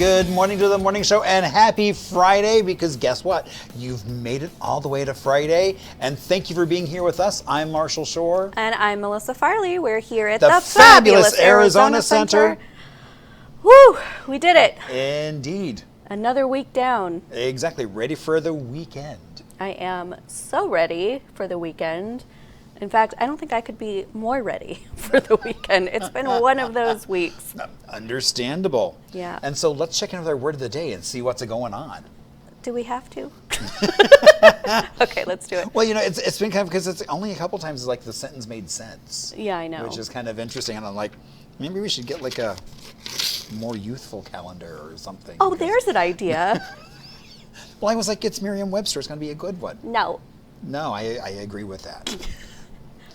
Good morning to the morning show and happy Friday, because guess what? You've made it all the way to Friday, and thank you for being here with us. I'm Marshall Shore. And I'm Melissa Farley. We're here at the fabulous Arizona Center. Woo! We did it. Indeed. Another week down. Exactly. Ready for the weekend. I am so ready for the weekend. In fact, I don't think I could be more ready for the weekend. It's been one of those weeks. Understandable. Yeah. And so let's check in with our word of the day and see what's going on. Do we have to? Okay, let's do it. Well, you know, it's been kind of, because it's only a couple times like the sentence made sense. Yeah, I know. Which is kind of interesting. And I'm like, maybe we should get like a more youthful calendar or something. Oh, there's an idea. Well, I was like, it's Merriam-Webster. It's going to be a good one. No. No, I agree with that.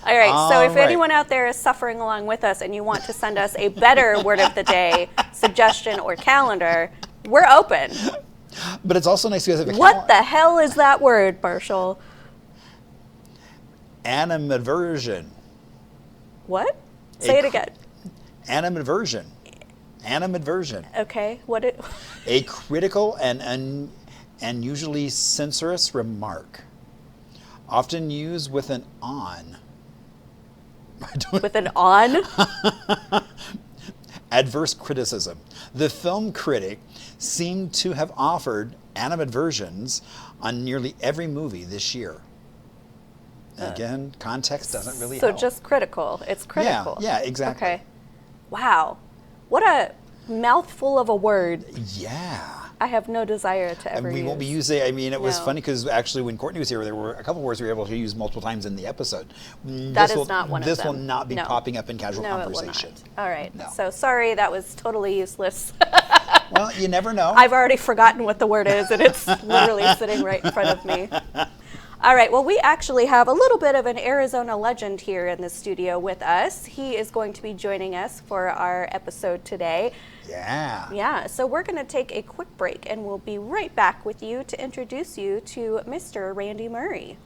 All right, so if anyone out there is suffering along with us and you want to send us a better word of the day suggestion or calendar, we're open. But it's also nice because what the hell is that word, Marshall? Animadversion. What? Say it again. Animadversion. Animadversion. Okay. A critical and unusually censorious remark, often used with an on. With an on? Adverse criticism. The film critic seemed to have offered animadversions on nearly every movie this year. Again, context doesn't really help. So just critical. It's critical. Yeah, exactly. Okay. Wow. What a mouthful of a word. Yeah. I have no desire to ever And we use. won't be using. I mean, it was No. funny because actually, when Courtney was here, there were a couple words we were able to use multiple times in the episode. That is not one of them. This will not be No. popping up in casual No, conversation. it will not. All right. No. So sorry, that was totally useless. Well, you never know. I've already forgotten what the word is, and it's literally sitting right in front of me. All right, well, we actually have a little bit of an Arizona legend here in the studio with us. He is going to be joining us for our episode today. Yeah. Yeah, so we're going to take a quick break, and we'll be right back with you to introduce you to Mr. Randy Murray.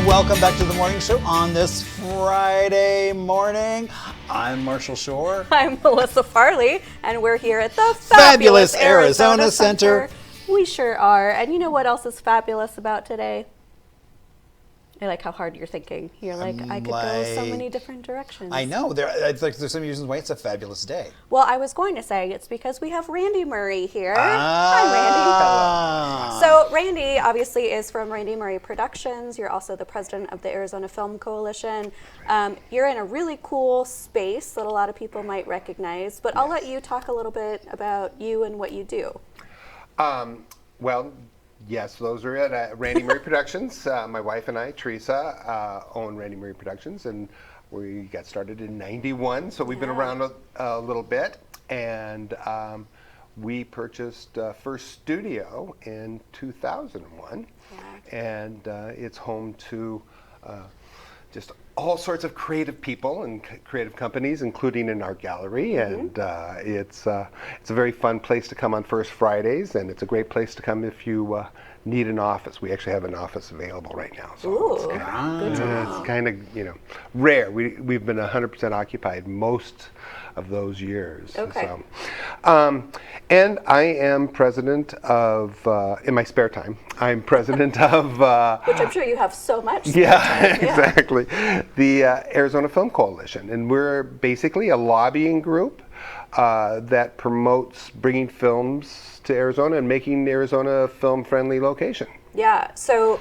Welcome back to the morning show on this Friday morning. I'm Marshall Shore. I'm Melissa Farley, and we're here at the fabulous Arizona Center. We sure are. And you know what else is fabulous about today? I like how hard you're thinking. You're like, I could go so many different directions. I know. There's some reasons why it's a fabulous day. Well, I was going to say it's because we have Randy Murray here. Hi, Randy. So Randy obviously is from Randy Murray Productions. You're also the president of the Arizona Film Coalition. You're in a really cool space that a lot of people might recognize, but I'll let you talk a little bit about you and what you do. Well, yes, those are it. Randy Murray Productions. My wife and I, Teresa, own Randy Murray Productions, and we got started in '91, so we've been around a little bit. And we purchased first studio in 2001, and it's home to just all sorts of creative people and creative companies, including an art gallery, and it's a very fun place to come on First Fridays, and it's a great place to come if you need an office. We actually have an office available right now, so it's kind of rare. We've been 100% occupied most of those years. Okay. So, and I am president of, in my spare time, I'm president of... Which I'm sure you have so much. Exactly. The Arizona Film Coalition. And we're basically a lobbying group that promotes bringing films to Arizona and making Arizona a film-friendly location. Yeah, so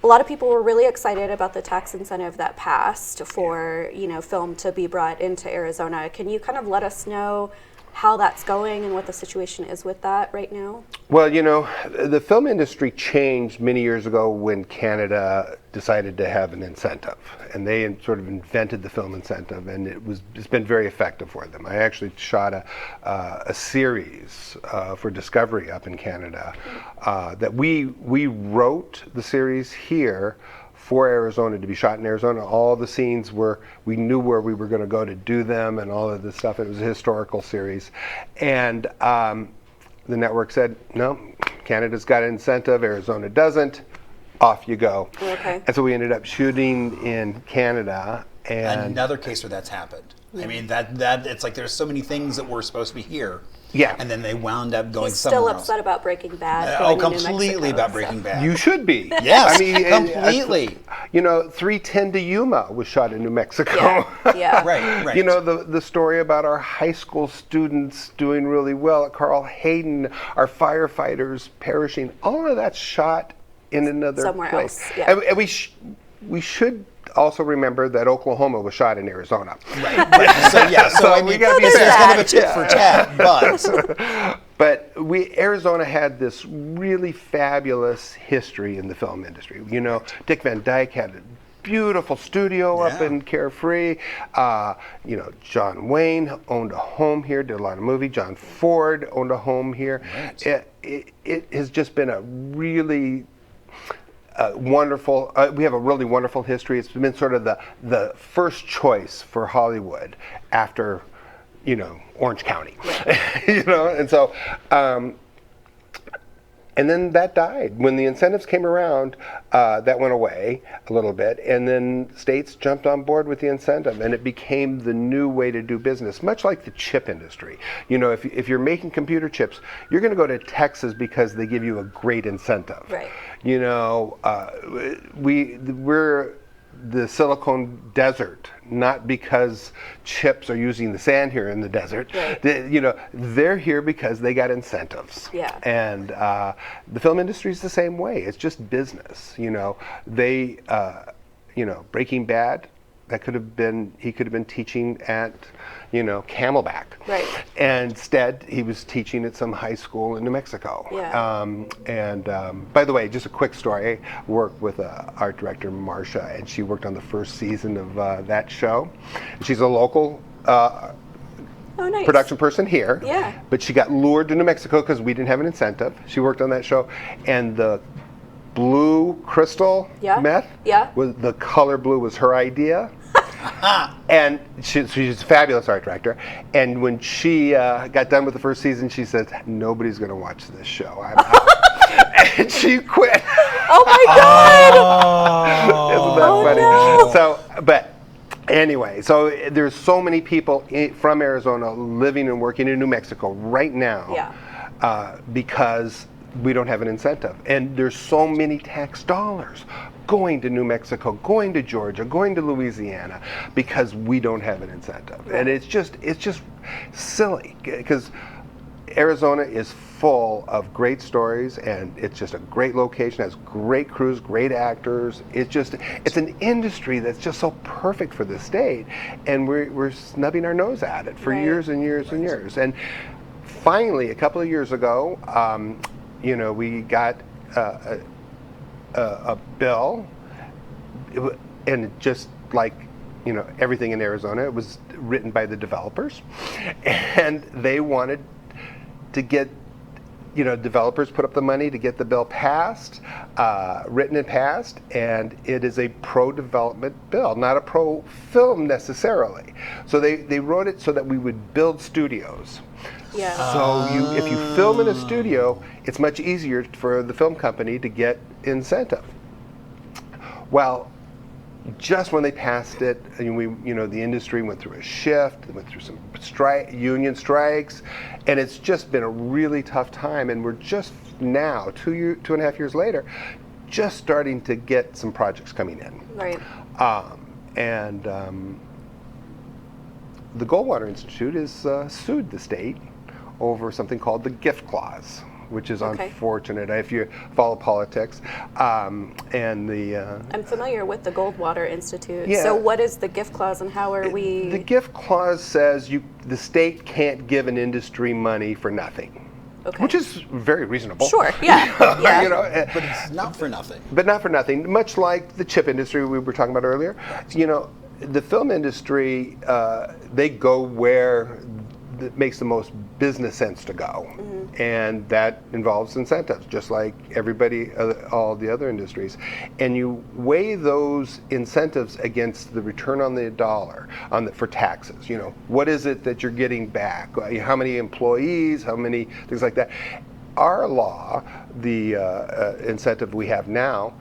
a lot of people were really excited about the tax incentive that passed for, film to be brought into Arizona. Can you kind of let us know how that's going and what the situation is with that right now? Well, the film industry changed many years ago when Canada decided to have an incentive, and they sort of invented the film incentive, and it's been very effective for them. I actually shot a series for Discovery up in Canada that we wrote the series here for Arizona, to be shot in Arizona. All the scenes we knew where we were going to go to do them and all of this stuff. It was a historical series. And the network said, no, Canada's got an incentive, Arizona doesn't. Off you go. Okay. And so we ended up shooting in Canada. And another case where that's happened. I mean, that it's like there's so many things that were supposed to be here. Yeah. And then they wound up going He's somewhere still else. upset about Breaking Bad. Oh, going to New completely Mexico, about so. Breaking Bad. You should be. Yes, I mean, completely. 310 to Yuma was shot in New Mexico. Yeah. Right. You know, the story about our high school students doing really well at Carl Hayden, our firefighters perishing, all of that's shot in another Somewhere place. else, yeah. And we should also remember that Oklahoma was shot in Arizona. Right. So I mean, we gotta be this is fair. kind of a tit for tat, but Arizona had this really fabulous history in the film industry. You know, Dick Van Dyke had a beautiful studio up in Carefree. You know, John Wayne owned a home here, did a lot of movies. John Ford owned a home here. Right. It has just been a really wonderful. We have a really wonderful history. It's been sort of the first choice for Hollywood after, you know, Orange County. You know, and so, and then that died. When the incentives came around, that went away a little bit, and then states jumped on board with the incentive, and it became the new way to do business, much like the chip industry. You know, if you're making computer chips, you're going to go to Texas because they give you a great incentive. Right. You know, we're the Silicon Desert, not because chips are using the sand here in the desert. Right. You know, they're here because they got incentives. Yeah. And the film industry is the same way. It's just business. You know, they, you know, Breaking Bad, he could have been teaching at, you know, Camelback. Right. And instead, he was teaching at some high school in New Mexico. Yeah. By the way, just a quick story. I worked with art director Marcia, and she worked on the first season of that show. She's a local Nice. production person here. Yeah. But she got lured to New Mexico because we didn't have an incentive. She worked on that show, and the blue crystal meth, was the color blue was her idea. And she's a fabulous art director. And when she got done with the first season, she said, "Nobody's going to watch this show. I'm out." And she quit. Oh my God! Isn't that funny? No. So, but anyway, so there's so many people from Arizona living and working in New Mexico right now because we don't have an incentive. And there's so many tax dollars going to New Mexico, going to Georgia, going to Louisiana because we don't have an incentive. And it's just silly because Arizona is full of great stories, and it's just a great location, has great crews, great actors. It's an industry that's just so perfect for the state, and we're snubbing our nose at it for years and years and years. And finally, a couple of years ago, you know, we got a bill, and just like, you know, everything in Arizona, it was written by the developers, and they wanted to get, you know, developers put up the money to get the bill passed, written and passed, and it is a pro-development bill, not a pro-film necessarily. So they wrote it so that we would build studios. Yeah. So if you film in a studio, it's much easier for the film company to get incentive. Well, just when they passed it, and the industry went through a shift, went through some union strikes, and it's just been a really tough time. And we're just now, 2.5 years later, just starting to get some projects coming in. Right. The Goldwater Institute has sued the state over something called the gift clause, which is unfortunate if you follow politics. I'm familiar with the Goldwater Institute. Yeah. So what is the gift clause, and how are we? The gift clause says the state can't give an industry money for nothing. Okay. Which is very reasonable. Sure, yeah. Yeah. You know, but it's not for nothing. But not for nothing. Much like the chip industry we were talking about earlier. You know, the film industry, they go where it makes the most business sense to go. And that involves incentives, just like everybody, all the other industries. And you weigh those incentives against the return on the dollar for taxes. You know, what is it that you're getting back? How many employees, how many, things like that. Our law, the incentive we have now,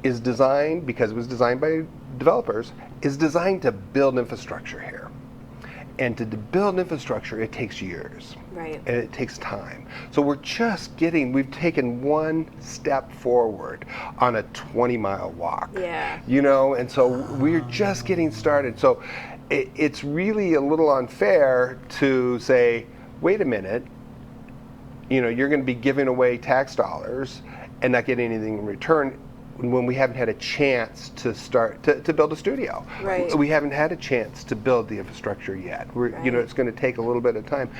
is designed, because it was designed by developers, is designed to build infrastructure here. And to build infrastructure, it takes years. Right. And it takes time. So we've taken one step forward on a 20-mile walk. Yeah. You know, and so we're just getting started. So it's really a little unfair to say, wait a minute, you know, you're going to be giving away tax dollars and not getting anything in return, when we haven't had a chance to start to build a studio. Right. We haven't had a chance to build the infrastructure yet. You know, it's going to take a little bit of time.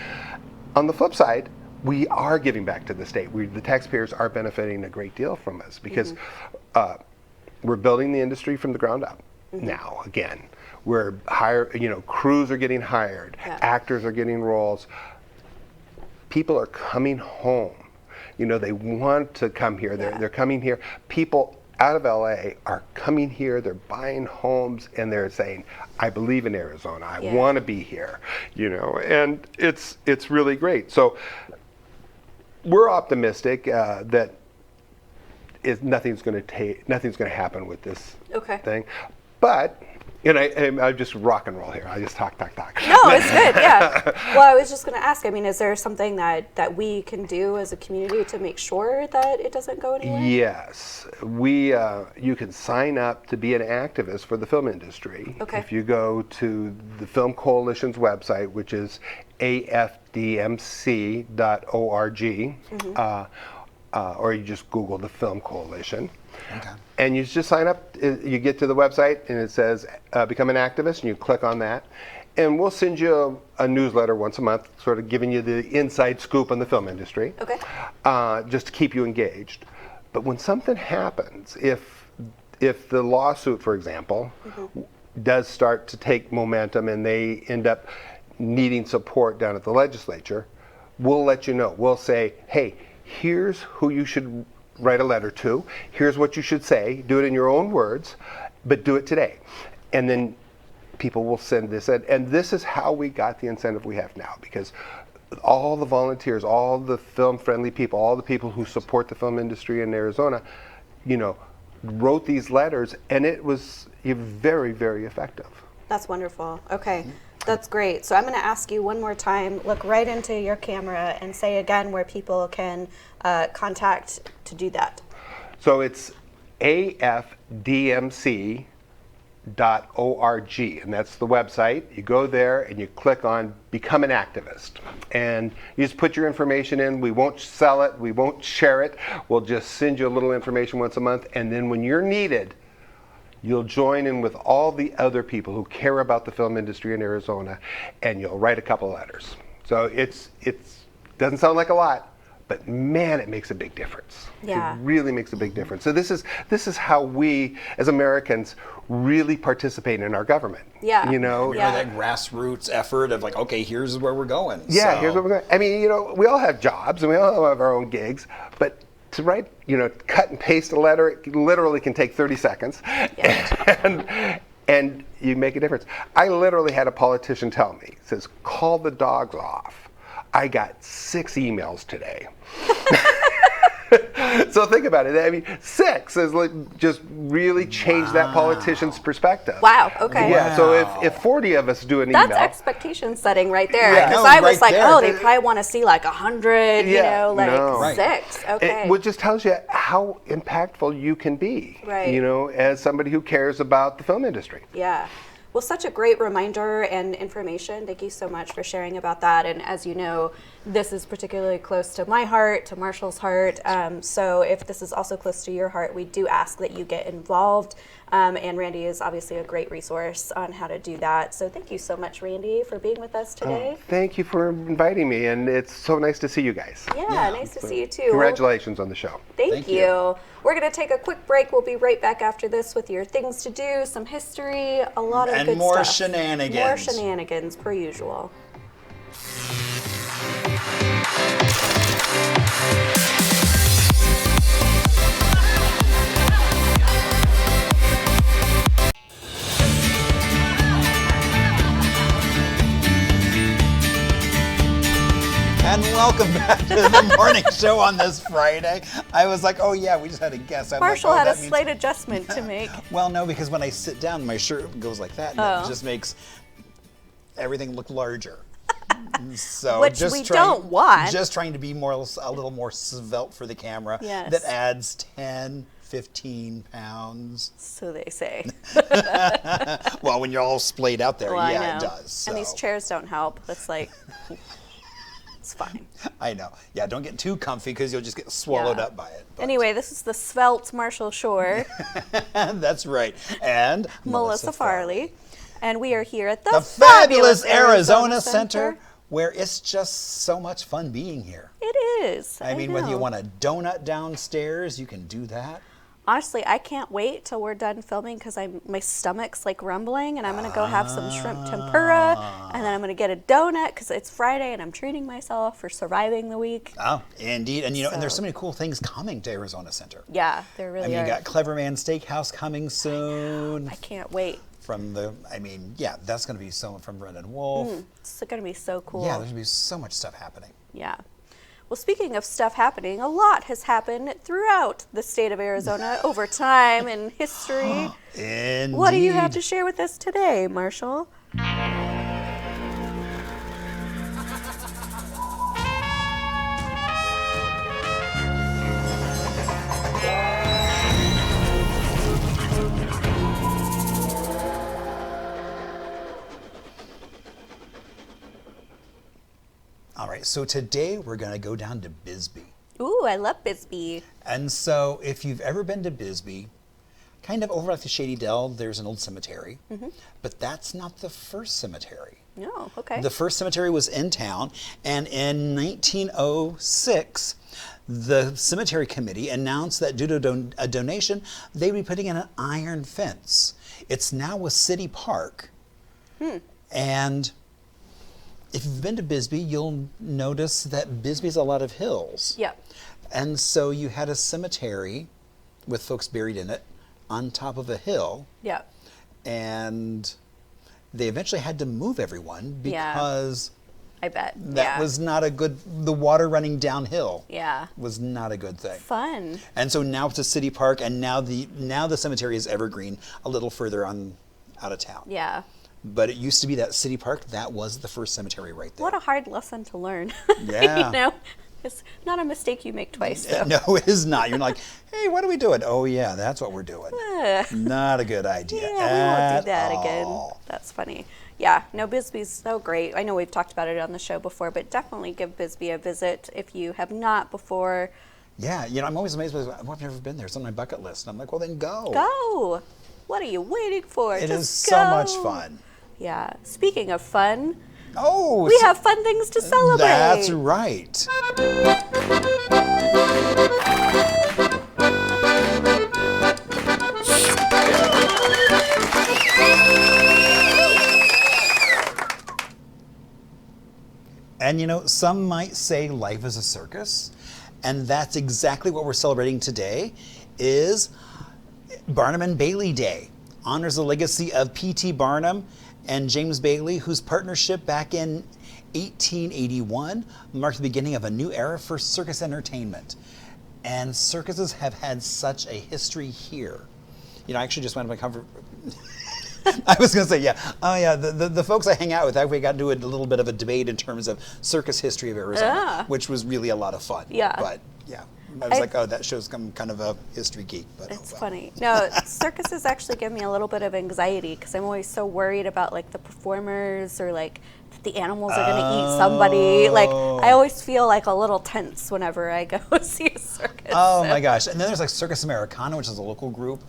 On the flip side, we are giving back to the state. The taxpayers are benefiting a great deal from us, because we're building the industry from the ground up now again. We're crews are getting hired, actors are getting roles. People are coming home. You know, they want to come here. They're coming here. People out of LA are coming here, they're buying homes, and they're saying, I believe in Arizona, I want to be here, you know, and it's really great. So we're optimistic that nothing's going to happen with this thing. But, and I just rock and roll here. I just talk. No, it's good, yeah. Well, I was just going to ask, I mean, is there something that we can do as a community to make sure that it doesn't go anywhere? Yes. You can sign up to be an activist for the film industry. Okay. If you go to the Film Coalition's website, which is afdmc.org, or you just Google the Film Coalition. Okay. And you just sign up, you get to the website and it says become an activist, and you click on that. And we'll send you a newsletter once a month, sort of giving you the inside scoop on the film industry. Okay. Just to keep you engaged. But when something happens, if the lawsuit, for example, does start to take momentum and they end up needing support down at the legislature, we'll let you know. We'll say, hey, here's who you should write a letter to. Here's what you should say. Do it in your own words, but do it today. And then people will send this in. And this is how we got the incentive we have now, because all the volunteers, all the film-friendly people, all the people who support the film industry in Arizona, you know, wrote these letters, and it was very, very effective. That's wonderful. Okay. That's great. So I'm going to ask you one more time, look right into your camera and say again where people can contact to do that. So it's afdmc.org, and that's the website. You go there and you click on Become an Activist. And you just put your information in. We won't sell it. We won't share it. We'll just send you a little information once a month. And then when you're needed, you'll join in with all the other people who care about the film industry in Arizona, and you'll write a couple letters. So it doesn't sound like a lot, but man, it makes a big difference. Yeah. It really makes a big difference. So this is how we, as Americans, really participate in our government. Yeah. You know? Yeah. That grassroots effort of like, okay, here's where we're going. Yeah, here's where we're going. I mean, you know, we all have jobs and we all have our own gigs, but to write, you know, cut and paste a letter, it literally can take 30 seconds. Yeah. And you make a difference. I literally had a politician tell me, says, call the dogs off. I got 6 emails today. So think about it. I mean, 6 is like just really changed that politician's perspective. Wow. Okay. Yeah. Wow. So if 40 of us do an email, that's expectation setting right there. Yeah. Because No, I was right like, there. oh, they probably want to see like 100. You know, like no. 6. Okay. It just tells you how impactful you can be. Right. You know, as somebody who cares about the film industry. Yeah. Well, such a great reminder and information. Thank you so much for sharing about that. And as you know, this is particularly close to my heart, to Marshall's heart. So if this is also close to your heart, we do ask that you get involved. And Randy is obviously a great resource on how to do that. So thank you so much, Randy, for being with us today. Thank you for inviting me, and it's so nice to see you guys. Yeah, nice to see you too. Congratulations on the show. Thank you. We're going to take a quick break. We'll be right back after this with your things to do, some history, a lot of and good more stuff. shenanigans. More shenanigans, per usual. Welcome back to the morning show on this Friday. I was like, oh yeah, we just had a guest. I'm Marshall like, oh, had a that means- slight adjustment to make. Well, no, because when I sit down, my shirt goes like that, and it just makes everything look larger. So Which we don't want. Just trying to be a little more svelte for the camera. Yes. That adds 10, 15 pounds. So they say. Well, when you're all splayed out there, Well, I yeah, know. it does. So. And these chairs don't help. It's like, it's fine. I know. Yeah, don't get too comfy because you'll just get swallowed Yeah. up by it. But- Anyway, this is the svelte Marshall Shore, That's right. And Melissa Farley. And we are here at the fabulous Arizona Center, where it's just so much fun being here. It is. I mean, whether you know. want a donut downstairs, you can do that. Honestly, I can't wait till we're done filming because my stomach's like rumbling, and I'm gonna go have some shrimp tempura, and then I'm gonna get a donut because it's Friday and I'm treating myself for surviving the week. Oh, indeed. And and there's So- so many cool things coming to Arizona Center. Yeah, there I really mean, are. you got Clever Man Steakhouse coming soon. I can't wait. That's going to be so from Brendan Wolf. It's gonna be so cool. Yeah, there's going to be so much stuff happening. Yeah. Well, speaking of stuff happening, a lot has happened throughout the state of Arizona over time and history. Indeed. What do you have to share with us today, Marshall? All right, so today we're going to go down to Bisbee. Ooh, I love Bisbee. And so if you've ever been to Bisbee, kind of over at the Shady Dell, there's an old cemetery. But that's not the first cemetery. Oh, okay. The first cemetery was in town, and in 1906, the cemetery committee announced that due to a donation, they'd be putting in an iron fence. It's now a city park. And if you've been to Bisbee, you'll notice that Bisbee's a lot of hills. Yep. And so you had a cemetery with folks buried in it on top of a hill, Yep. and they eventually had to move everyone Yeah. because I bet. that was not a good, the water running downhill Yeah. was not a good thing. Fun. And so now it's a city park, and now the cemetery is evergreen a little further on out of town. Yeah. But it used to be that city park, that was the first cemetery right there. What a hard lesson to learn. Yeah. You know, it's not a mistake you make twice, though. No, it is not. You're like, hey, what are we doing? Oh yeah, that's what we're doing. Not a good idea. Yeah, we won't at do that again. all. That's funny. Yeah, no, Bisbee's so great. I know we've talked about it on the show before, but definitely give Bisbee a visit if you have not before. Yeah, I'm always amazed by I've never been there. It's on my bucket list. And I'm like, well, then go. Go. What are you waiting for? It Just is so much go. fun. Yeah. Speaking of fun, Oh, we have fun things to celebrate. That's right. And some might say life is a circus, and that's exactly what we're celebrating today is Barnum and Bailey Day. Honors the legacy of P.T. Barnum and James Bailey, whose partnership back in 1881 marked the beginning of a new era for circus entertainment. And circuses have had such a history here. I actually just went to my comfort. I was going to say, yeah. Oh, yeah. The folks I hang out with, we got to do a little bit of a debate in terms of circus history of Arizona, which was really a lot of fun. Yeah. But, yeah. I was like, oh, that shows I'm kind of a history geek. But It's oh, well. funny. No, circuses actually give me a little bit of anxiety because I'm always so worried about like the performers or like that the animals are going to eat somebody. Like I always feel like a little tense whenever I go see a circus. Oh my gosh. And then there's like Circus Americana, which is a local group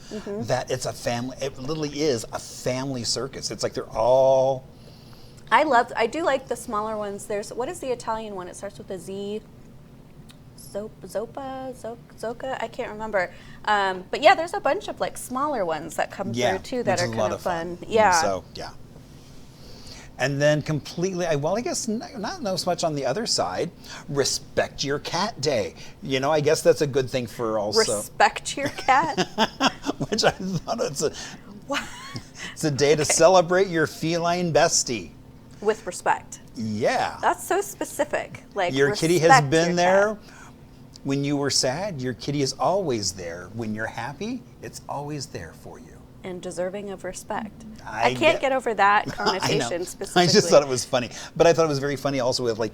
that it's a family, it literally is a family circus. It's like they're all. I do like the smaller ones. What is the Italian one? It starts with a Z. Zoka, I can't remember. But yeah, there's a bunch of like smaller ones that come through too that which are is a kind lot of fun. And Yeah. so, yeah. And then completely, I guess not so much on the other side, Respect Your Cat Day. I guess that's a good thing for also. Respect your cat. Which I thought it's a day to celebrate your feline bestie. With respect. Yeah. That's so specific. Like, Your kitty has respect been your there cat. when you were sad. Your kitty is always there. When you're happy, it's always there for you. And deserving of respect. I I can't get- get over that I know. connotation specifically. I just thought it was funny. But I thought it was very funny also with like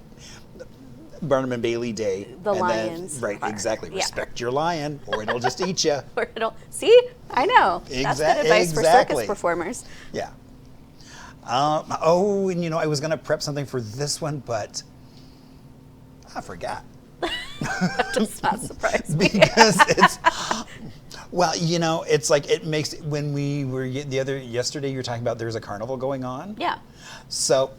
Barnum and Bailey Day. The and lions Right, part. exactly. Yeah. Respect your lion or it'll just eat you. Or it'll, see, I know. That's good advice for Exactly. circus performers. Yeah. And I was going to prep something for this one, but I forgot. That does not surprise me. Because it's, well, it's like it makes, when we were yesterday, you were talking about there's a carnival going on. Yeah. So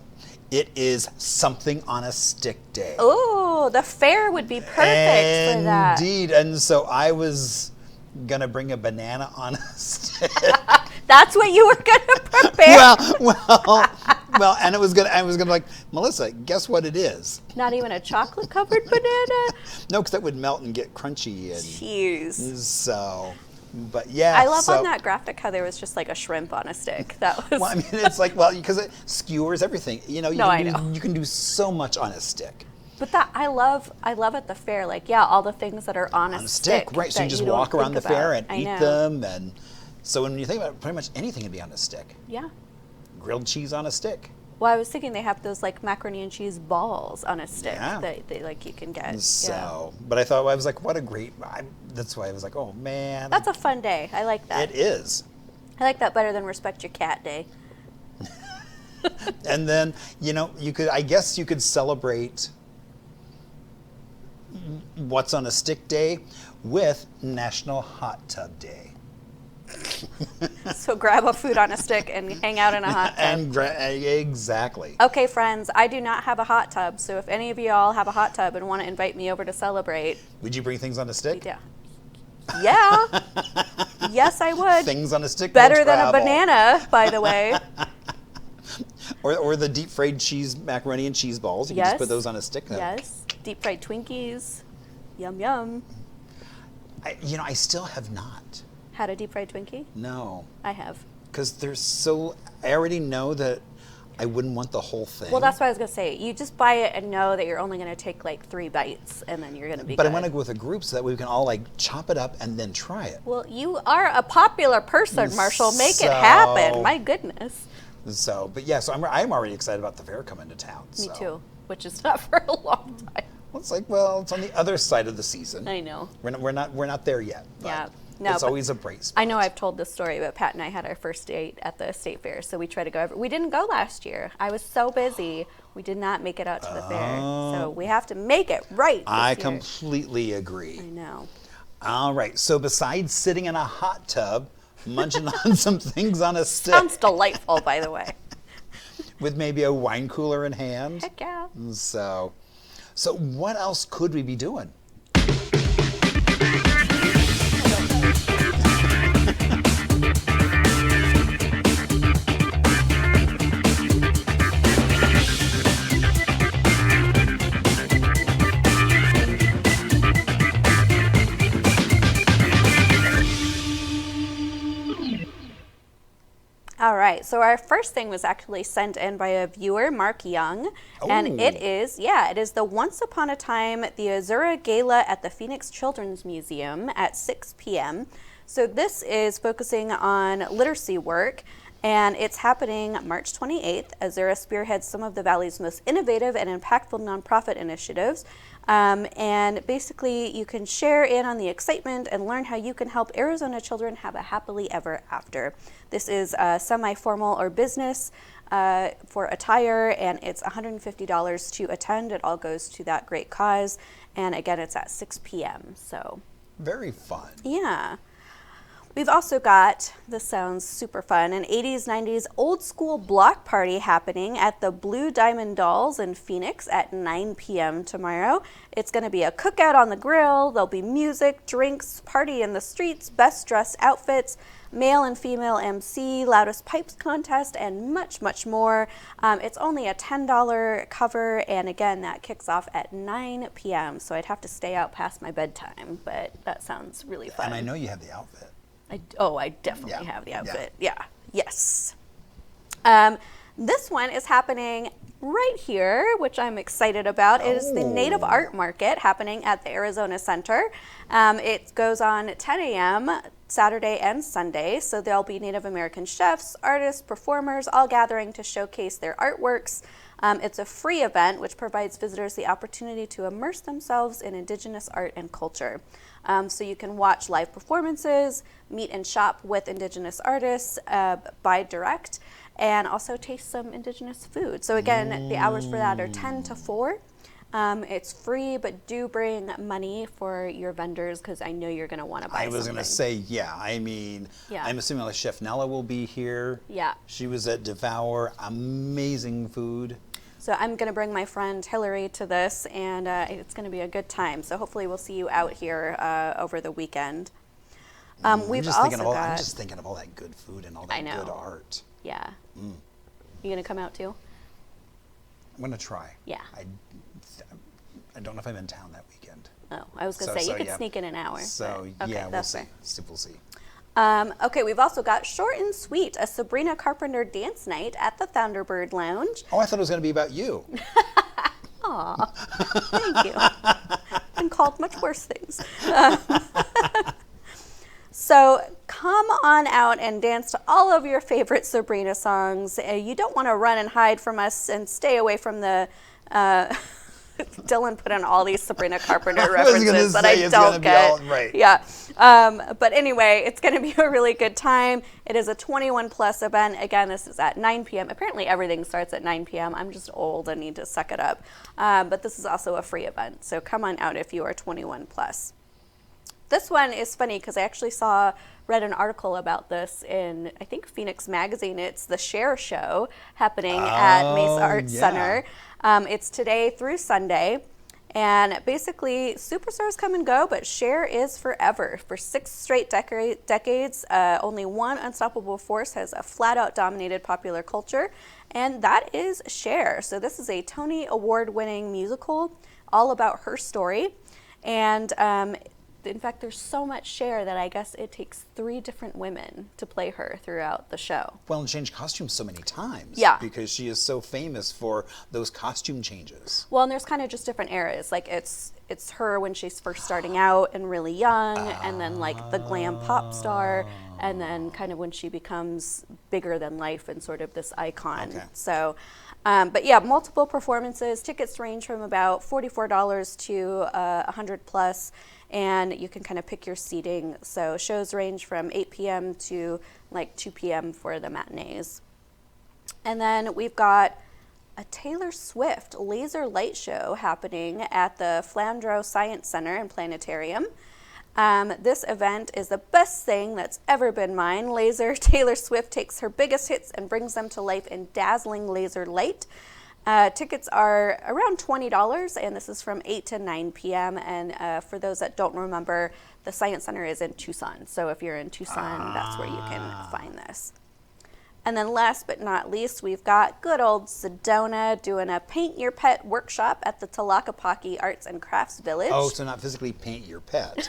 it is something on a stick day. Oh, the fair would be perfect for that. Indeed. And so I was going to bring a banana on a stick. That's what you were going to prepare. Well, and I was gonna like, Melissa, guess what it is? Not even a chocolate covered banana. No, because that would melt and get crunchy. And Jeez. so, but yeah. I love so, on that graphic how there was just like a shrimp on a stick. That was. Well, I mean, it's like, because it skewers everything. You No, can you can do so much on a stick. But that I love at the fair, like, yeah, all the things that are on a stick. Right? So you that just don't walk around the think fair about. and I eat know. them, and so when you think about it, pretty much anything can be on a stick. Yeah. Grilled cheese on a stick. Well, I was thinking they have those like macaroni and cheese balls on a stick Yeah. that they like you can get. So, but I thought, I was like, what a great, that's why I was like, oh man. That's a fun day. I like that. It is. I like that better than Respect Your Cat Day. And then, I guess you could celebrate what's on a stick day with National Hot Tub Day. So grab a food on a stick and hang out in a hot tub. Exactly. Okay, friends, I do not have a hot tub, so if any of you all have a hot tub and want to invite me over to celebrate, Would you bring things on a stick? yeah. Yeah. Yes, I would. Things on a stick. Better will than a travel. banana, by the way. Or the deep fried cheese macaroni and cheese balls. You can just put those on a stick. Yes. Deep fried Twinkies. Yum, yum. I still have not. Had a deep fried Twinkie? No. I have. Because I already know that I wouldn't want the whole thing. Well, that's what I was going to say. You just buy it and know that you're only going to take like 3 bites and then you're going to be But good. I want to go with a group so that we can all like chop it up and then try it. Well, you are a popular person, Marshall. Make it happen. My goodness. So, but yeah, so I'm already excited about the fair coming to town. Me so. too, which is not for a long time. Well, it's like, it's on the other side of the season. I know. We're not there yet. But Yeah. No, it's but always a bright spot. I know I've told this story, but Pat and I had our first date at the state fair, so we try to go we didn't go last year. I was so busy. We did not make it out to the fair. So we have to make it right this I year. completely agree. I know. All right. So besides sitting in a hot tub, munching on some things on a stick, Sounds delightful, by the way. with maybe a wine cooler in hand. Heck yeah. So what else could we be doing? All right, so our first thing was actually sent in by a viewer, Mark Young, and it is the Once Upon a Time the Azura Gala at the Phoenix Children's Museum at 6 p.m. So this is focusing on literacy work, and it's happening March 28th. Azura spearheads some of the Valley's most innovative and impactful nonprofit initiatives. And basically, you can share in on the excitement and learn how you can help Arizona children have a happily ever after. This is semi-formal or business for attire, and it's $150 to attend. It all goes to that great cause. And again, it's at 6 p.m. So Very fun. yeah. We've also got, this sounds super fun, an 80s, 90s old school block party happening at the Blue Diamond Dolls in Phoenix at 9 p.m. tomorrow. It's going to be a cookout on the grill. There'll be music, drinks, party in the streets, best dressed outfits, male and female MC, loudest pipes contest, and much, much more. It's only a $10 cover, and again, that kicks off at 9 p.m., so I'd have to stay out past my bedtime, but that sounds really fun. And I know you have the outfit. I definitely Yeah. have the Yeah. outfit. Yeah. Yes. This one is happening right here, which I'm excited about. It is the Native Art Market happening at the Arizona Center. It goes on at 10 a.m. Saturday and Sunday, so there'll be Native American chefs, artists, performers, all gathering to showcase their artworks. It's a free event which provides visitors the opportunity to immerse themselves in Indigenous art and culture. So you can watch live performances, meet and shop with Indigenous artists, buy direct, and also taste some Indigenous food. So again, the hours for that are 10 to 4. It's free, but do bring money for your vendors because I know you're going to want to buy I was something. going to say, yeah. I mean, I'm assuming like Chef Nella will be here. Yeah. She was at Devour. Amazing food. So I'm going to bring my friend Hillary to this, and it's going to be a good time. So hopefully we'll see you out here over the weekend. I'm just thinking of all that good food and all that good art. Yeah. You going to come out too? I'm going to try. Yeah. I don't know if I'm in town that weekend. Oh, I was going to say, you could sneak in an hour. So, okay, we'll see. We'll see. Okay, we've also got Short and Sweet, a Sabrina Carpenter dance night at the Thunderbird Lounge. Oh, I thought it was going to be about you. Aw, thank you. Been called much worse things. So come on out and dance to all of your favorite Sabrina songs. You don't want to run and hide from us and stay away from the... Dylan put in all these Sabrina Carpenter references that I don't get. Right. Yeah. But anyway, it's going to be a really good time. It is a 21 plus event. Again, this is at 9 p.m. Apparently everything starts at 9 p.m. I'm just old and need to suck it up. But this is also a free event. So come on out if you are 21 plus. This one is funny because I actually read an article about this in, I think, Phoenix Magazine. It's the Share Show happening at Mesa Arts Center. It's today through Sunday. And basically, superstars come and go, but Cher is forever. For 6 straight decades, only one unstoppable force has flat-out dominated popular culture, and that is Cher. So this is a Tony Award-winning musical all about her story. And in fact, there's so much Cher that I guess it takes 3 different women to play her throughout the show. Well, and change costumes so many times. Yeah. Because she is so famous for those costume changes. Well, and there's kind of just different eras. Like it's her when she's first starting out and really young, and then like the glam pop star, and then kind of when she becomes bigger than life and sort of this icon. Okay. So, but yeah, multiple performances. Tickets range from about $44 to $100 plus. And you can kind of pick your seating. So shows range from 8 p.m. to like 2 p.m. for the matinees. And then we've got a Taylor Swift laser light show happening at the Flandreau Science Center and Planetarium. This event is the best thing that's ever been mine. Taylor Swift takes her biggest hits and brings them to life in dazzling laser light. Tickets are around $20, and this is from 8 to 9 p.m. And for those that don't remember, the Science Center is in Tucson. So if you're in Tucson, that's where you can find this. And then last but not least, we've got good old Sedona doing a Paint Your Pet workshop at the Tlaquepaque Arts and Crafts Village. Oh, so not physically paint your pet,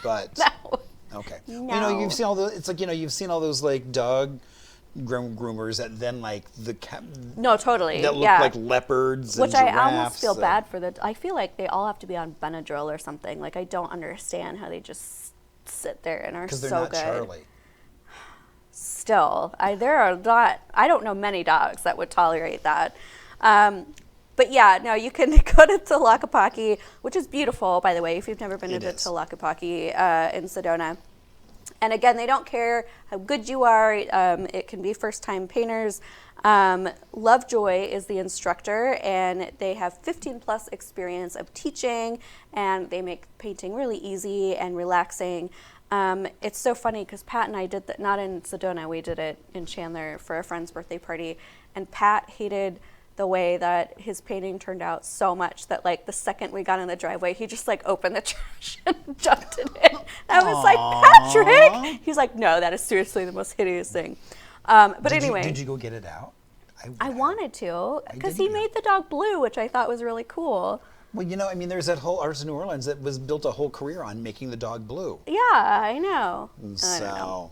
but... No. Okay. No. You know, you've seen all those, it's like, you know, you've seen all those like dog groomers that then like the cat No, totally. that look like leopards Which and I giraffes. almost feel bad for I feel like they all have to be on Benadryl or something. Like I don't understand how they just sit there and are so good. Because they're not Charlie. Still, I don't know many dogs that would tolerate that. But yeah, no, you can go to Tlaquepaque, which is beautiful, by the way, if you've never been to Tlaquepaque in Sedona. And again, they don't care how good you are. It can be first-time painters. Lovejoy is the instructor, and they have 15-plus experience of teaching, and they make painting really easy and relaxing. It's so funny because Pat and I did that, not in Sedona, we did it in Chandler for a friend's birthday party, and Pat hated the way that his painting turned out so much that like the second we got in the driveway, he just like opened the trash and jumped in it. I was like, Patrick! He's like, no, that is seriously the most hideous thing. But anyway. Did you go get it out? I wanted to, because he made the dog blue, which I thought was really cool. Well, you know, I mean, there's that whole artist in New Orleans that was built a whole career on making the dog blue. Yeah, I know. So. I don't know.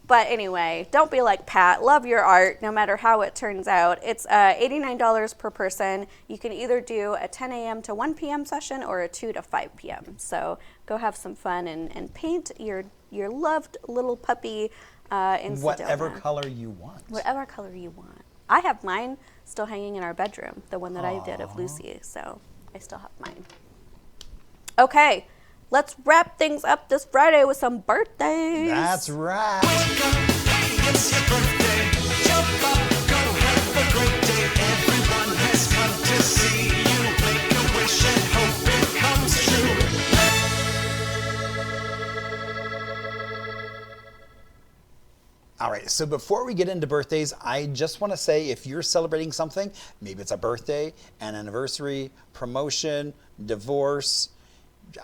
But anyway, don't be like Pat. Love your art, no matter how it turns out. It's $89 per person. You can either do a 10 a.m. to 1 p.m. session or a 2 to 5 p.m. So go have some fun and paint your loved little puppy in Whatever Sedona. color you want. Whatever color you want. I have mine still hanging in our bedroom, the one that I did of Lucy. So I still have mine. Okay. Let's wrap things up this Friday with some birthdays. That's right. It's your birthday. Jump up, go have a great day. Everyone has come to see you. Make a wish and hope it comes true. All right, so before we get into birthdays, I just want to say if you're celebrating something, maybe it's a birthday, an anniversary, promotion, divorce,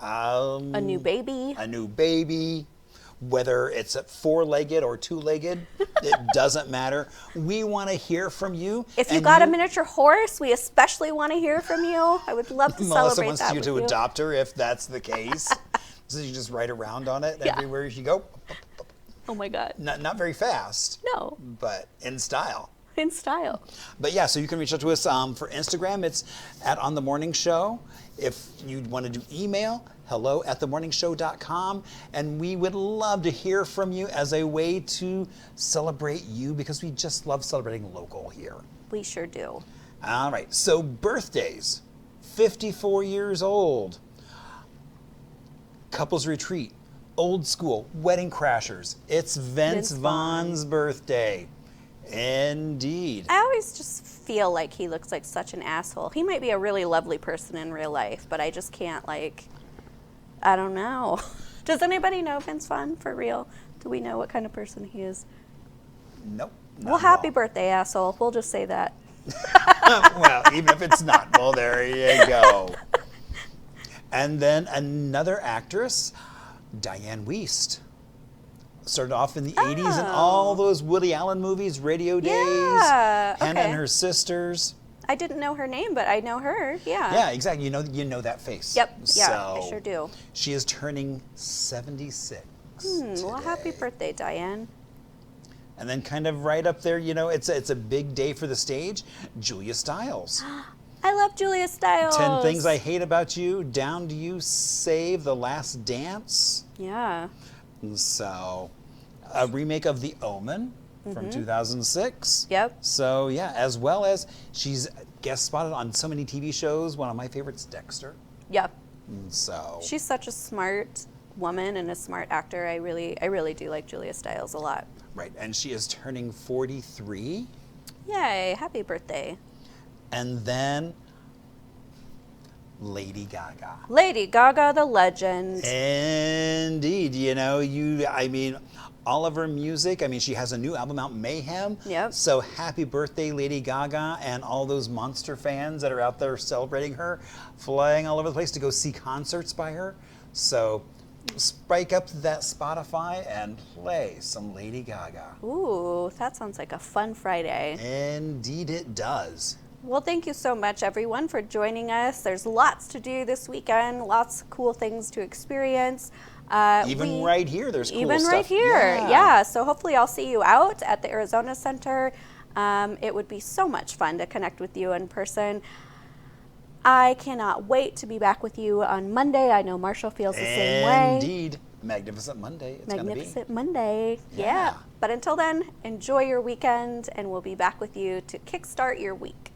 a new baby, whether it's a 4-legged or 2-legged, it doesn't matter. We want to hear from you. If you got a miniature horse, we especially want to hear from you. I would love to Melissa celebrate wants that you with to you. adopt her if that's the case. So you just ride around on it everywhere you go. Oh my God. Not very fast. No, But in style. in style. But yeah, so you can reach out to us for Instagram. It's at On The Morning Show. If you want to do email, hello@themorningshow.com. And we would love to hear from you as a way to celebrate you because we just love celebrating local here. We sure do. All right, so birthdays. 54 years old. Couples retreat. Old school. Wedding crashers. It's Vince Vaughn's birthday. Indeed. I always just feel like he looks like such an asshole. He might be a really lovely person in real life, but I just can't, like, I don't know. Does anybody know Vince Vaughn for real? Do we know what kind of person he is? Nope. Well, happy birthday, asshole. We'll just say that. Well, even if it's not. Well, there you go. And then another actress, Diane Wiest. Started off in the 80s in all those Woody Allen movies, Radio Days, Yeah, Hannah okay. and Her Sisters. I didn't know her name, but I know her. Yeah. Yeah, exactly. You know that face. Yep. Yeah, So I sure do. She is turning 76 Well, happy today. birthday, Diane. And then kind of right up there, it's a big day for the stage, Julia Stiles. I love Julia Stiles. 10 Things I Hate About You, Down Do You Save, The Last Dance. Yeah. And so, a remake of The Omen from 2006. Yep. So, yeah, as well as she's guest spotted on so many TV shows. One of my favorites, Dexter. Yep. And so, She's such a smart woman and a smart actor. I really do like Julia Stiles a lot. right, and she is turning 43. Yay, happy birthday. And then, Lady Gaga. Lady Gaga, the legend. Indeed, all of her music. She has a new album out, Mayhem. Yep. So happy birthday, Lady Gaga, and all those monster fans that are out there celebrating her, flying all over the place to go see concerts by her. So spike up that Spotify and play some Lady Gaga. Ooh, that sounds like a fun Friday. Indeed it does. Well, thank you so much, everyone, for joining us. There's lots to do this weekend, lots of cool things to experience. Even right here, there's cool Even stuff. right here, yeah. So hopefully I'll see you out at the Arizona Center. It would be so much fun to connect with you in person. I cannot wait to be back with you on Monday. I know Marshall feels the same way. Indeed. Magnificent Monday. It's gonna be. Magnificent Monday. Yeah. But until then, enjoy your weekend, and we'll be back with you to kickstart your week.